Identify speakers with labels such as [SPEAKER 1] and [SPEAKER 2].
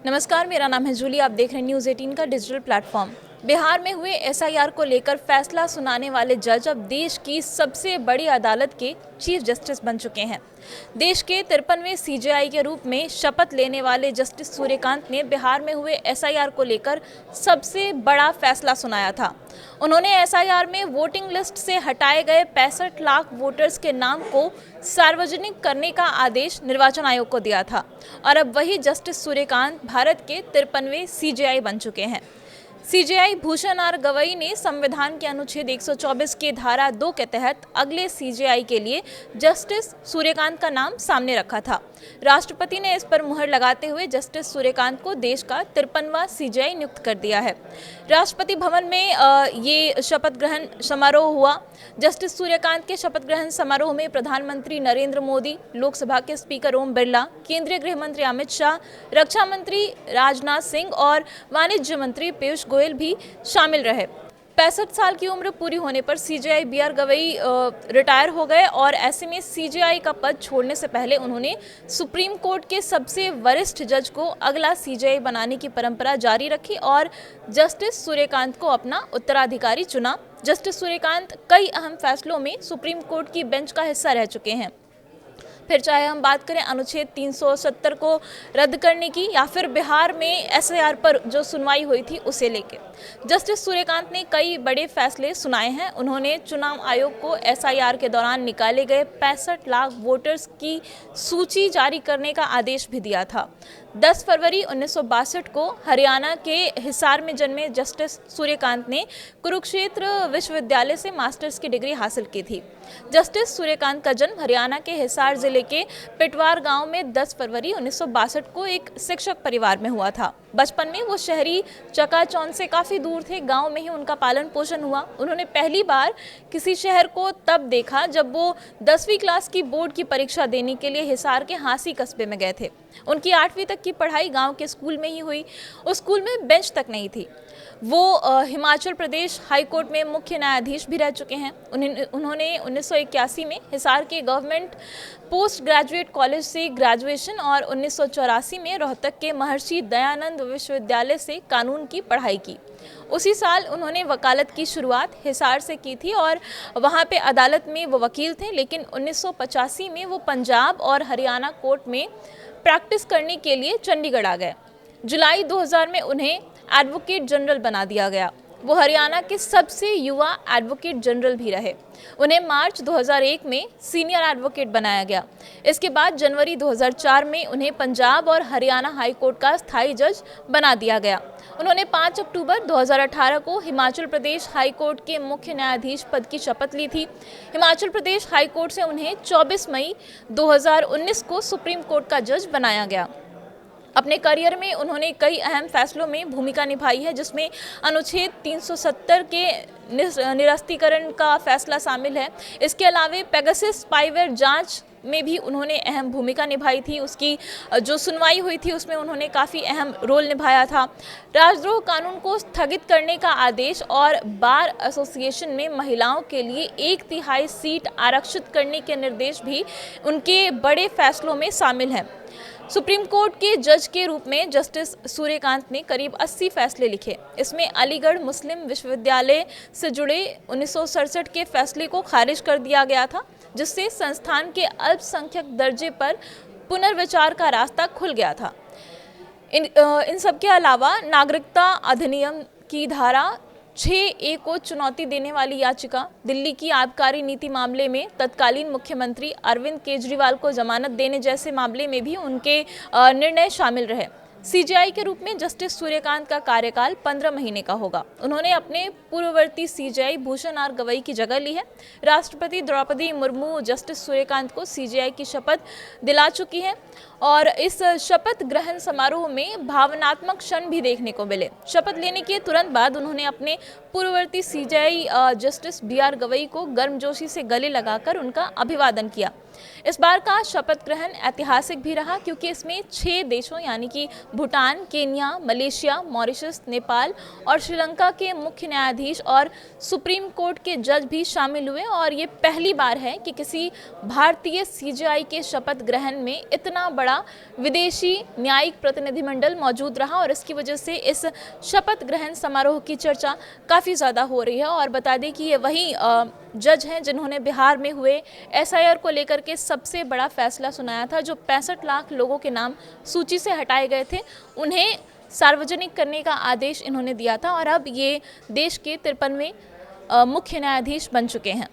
[SPEAKER 1] नमस्कार, मेरा नाम है जूली। आप देख रहे हैं न्यूज़ 18 का डिजिटल प्लेटफॉर्म। बिहार में हुए एसआईआर को लेकर फैसला सुनाने वाले जज अब देश की सबसे बड़ी अदालत के चीफ जस्टिस बन चुके हैं। देश के 53वें सीजेआई के रूप में शपथ लेने वाले जस्टिस सूर्यकांत ने बिहार में हुए एसआईआर को लेकर सबसे बड़ा फैसला सुनाया था। उन्होंने एसआईआर में वोटिंग लिस्ट से हटाए गए 65 लाख वोटर्स के नाम को सार्वजनिक करने का आदेश निर्वाचन आयोग को दिया था और अब वही जस्टिस सूर्यकांत भारत के 53वें सीजेआई बन चुके हैं। सीजेआई भूषण आर गवई ने संविधान के अनुच्छेद 124 के धारा 2 के तहत अगले सीजेआई के लिए जस्टिस सूर्यकांत का नाम सामने रखा था। राष्ट्रपति ने इस पर मुहर लगाते हुए जस्टिस सूर्यकांत को देश का 53वां सीजेआई नियुक्त कर दिया है। राष्ट्रपति भवन में ये शपथ ग्रहण समारोह हुआ। जस्टिस सूर्यकांत के शपथ ग्रहण समारोह में प्रधानमंत्री नरेंद्र मोदी, लोकसभा के स्पीकर ओम बिरला, केंद्रीय गृह मंत्री अमित शाह, रक्षा मंत्री राजनाथ सिंह और वाणिज्य मंत्री पीयूष गोयल भी शामिल रहे। 65 साल की उम्र पूरी होने पर CJI B R Gavai retire हो गए और ऐसे में सीजेआई का पद छोड़ने से पहले उन्होंने सुप्रीम कोर्ट के सबसे वरिष्ठ जज को अगला सीजेआई बनाने की परंपरा जारी रखी और जस्टिस सूर्यकांत को अपना उत्तराधिकारी चुना। जस्टिस सूर्यकांत कई अहम फैसलों में सुप्रीम कोर्ट की बेंच का हिस्सा रह चुके हैं। फिर चाहे हम बात करें अनुच्छेद 370 को रद्द करने की या फिर बिहार में एसआईआर पर जो सुनवाई हुई थी उसे लेके, जस्टिस सूर्यकांत ने कई बड़े फैसले सुनाए हैं। उन्होंने चुनाव आयोग को एसआईआर के दौरान निकाले गए 65 लाख वोटर्स की सूची जारी करने का आदेश भी दिया था। 10 फरवरी 1962 को हरियाणा के हिसार में जन्मे जस्टिस सूर्यकांत ने कुरुक्षेत्र विश्वविद्यालय से मास्टर्स की डिग्री हासिल की थी। जस्टिस सूर्यकांत का जन्म हरियाणा के हिसार जिले के पिटवार गांव में 10 फरवरी 1962 को एक शिक्षक परिवार में हुआ था। बचपन में वो शहरी चकाचौंध से काफ़ी दूर थे। गांव में ही उनका पालन पोषण हुआ। उन्होंने पहली बार किसी शहर को तब देखा जब वो 10वीं क्लास की बोर्ड की परीक्षा देने के लिए हिसार के हांसी कस्बे में गए थे। उनकी 8वीं तक की पढ़ाई गांव के स्कूल में ही हुई। उस स्कूल में बेंच तक नहीं थी। वो हिमाचल प्रदेश हाई कोर्ट में मुख्य न्यायाधीश भी रह चुके हैं। उन्होंने 1981 में हिसार के गवर्नमेंट पोस्ट ग्रेजुएट कॉलेज से ग्रेजुएशन और 1984 में रोहतक के महर्षि दयानंद विश्वविद्यालय से कानून की पढ़ाई की। उसी साल उन्होंने वकालत की शुरुआत हिसार से की थी और वहाँ पे अदालत में वो वकील थे, लेकिन 1985 में वो पंजाब और हरियाणा कोर्ट में प्रैक्टिस करने के लिए चंडीगढ़ आ गए। जुलाई 2000 में उन्हें एडवोकेट जनरल बना दिया गया। वो हरियाणा के सबसे युवा एडवोकेट जनरल भी रहे। उन्हें मार्च 2001 में सीनियर एडवोकेट बनाया गया। इसके बाद जनवरी 2004 में उन्हें पंजाब और हरियाणा हाई कोर्ट का स्थायी जज बना दिया गया। उन्होंने 5 अक्टूबर 2018 को हिमाचल प्रदेश हाई कोर्ट के मुख्य न्यायाधीश पद की शपथ ली थी। हिमाचल प्रदेश हाई कोर्ट से उन्हें 24 मई 2019 को सुप्रीम कोर्ट का जज बनाया गया। अपने करियर में उन्होंने कई अहम फैसलों में भूमिका निभाई है, जिसमें अनुच्छेद 370 के निरस्तीकरण का फैसला शामिल है। इसके अलावा पेगासस स्पाईवेयर जांच में भी उन्होंने अहम भूमिका निभाई थी। उसकी जो सुनवाई हुई थी उसमें उन्होंने काफ़ी अहम रोल निभाया था। राजद्रोह कानून को स्थगित करने का आदेश और बार एसोसिएशन में महिलाओं के लिए 1/3 सीट आरक्षित करने के निर्देश भी उनके बड़े फैसलों में शामिल हैं। सुप्रीम कोर्ट के जज के रूप में जस्टिस सूर्यकांत ने करीब 80 फैसले लिखे। इसमें अलीगढ़ मुस्लिम विश्वविद्यालय से जुड़े 1967 के फैसले को खारिज कर दिया गया था, जिससे संस्थान के अल्पसंख्यक दर्जे पर पुनर्विचार का रास्ता खुल गया था। इन सब के अलावा नागरिकता अधिनियम की धारा 6A को चुनौती देने वाली याचिका, दिल्ली की आबकारी नीति मामले में तत्कालीन मुख्यमंत्री अरविंद केजरीवाल को जमानत देने जैसे मामले में भी उनके निर्णय शामिल रहे। सीजेआई के रूप में जस्टिस सूर्यकांत का कार्यकाल 15 महीने का होगा। उन्होंने अपने पूर्ववर्ती सीजेआई भूषण आर गवई की जगह ली है। राष्ट्रपति द्रौपदी मुर्मू जस्टिस सूर्यकांत को सीजेआई की शपथ दिला चुकी हैं और इस शपथ ग्रहण समारोह में भावनात्मक क्षण भी देखने को मिले। शपथ लेने के तुरंत बाद उन्होंने अपने पूर्ववर्ती CJI justice B R Gavai को गर्मजोशी से गले लगाकर उनका अभिवादन किया। इस बार का शपथ ग्रहण ऐतिहासिक भी रहा क्योंकि इसमें 6 देशों यानी कि Bhutan, Kenya, Malaysia, Mauritius, Nepal और श्रीलंका के मुख्य न्यायाधीश और सुप्रीम कोर्ट के जज भी शामिल हुए और ये पहली बार है कि किसी भारतीय सीजेआई के शपथ ग्रहण में इतना बड़ा विदेशी न्यायिक प्रतिनिधिमंडल मौजूद रहा और इसकी वजह से इस शपथ ग्रहण समारोह की चर्चा काफ़ी ज़्यादा हो रही है। और बता दें कि ये वही जज हैं जिन्होंने बिहार में हुए एसआईआर को लेकर के सबसे बड़ा फैसला सुनाया था। जो 65 लाख लोगों के नाम सूची से हटाए गए थे उन्हें सार्वजनिक करने का आदेश इन्होंने दिया था और अब ये देश के 53वें मुख्य न्यायाधीश बन चुके हैं।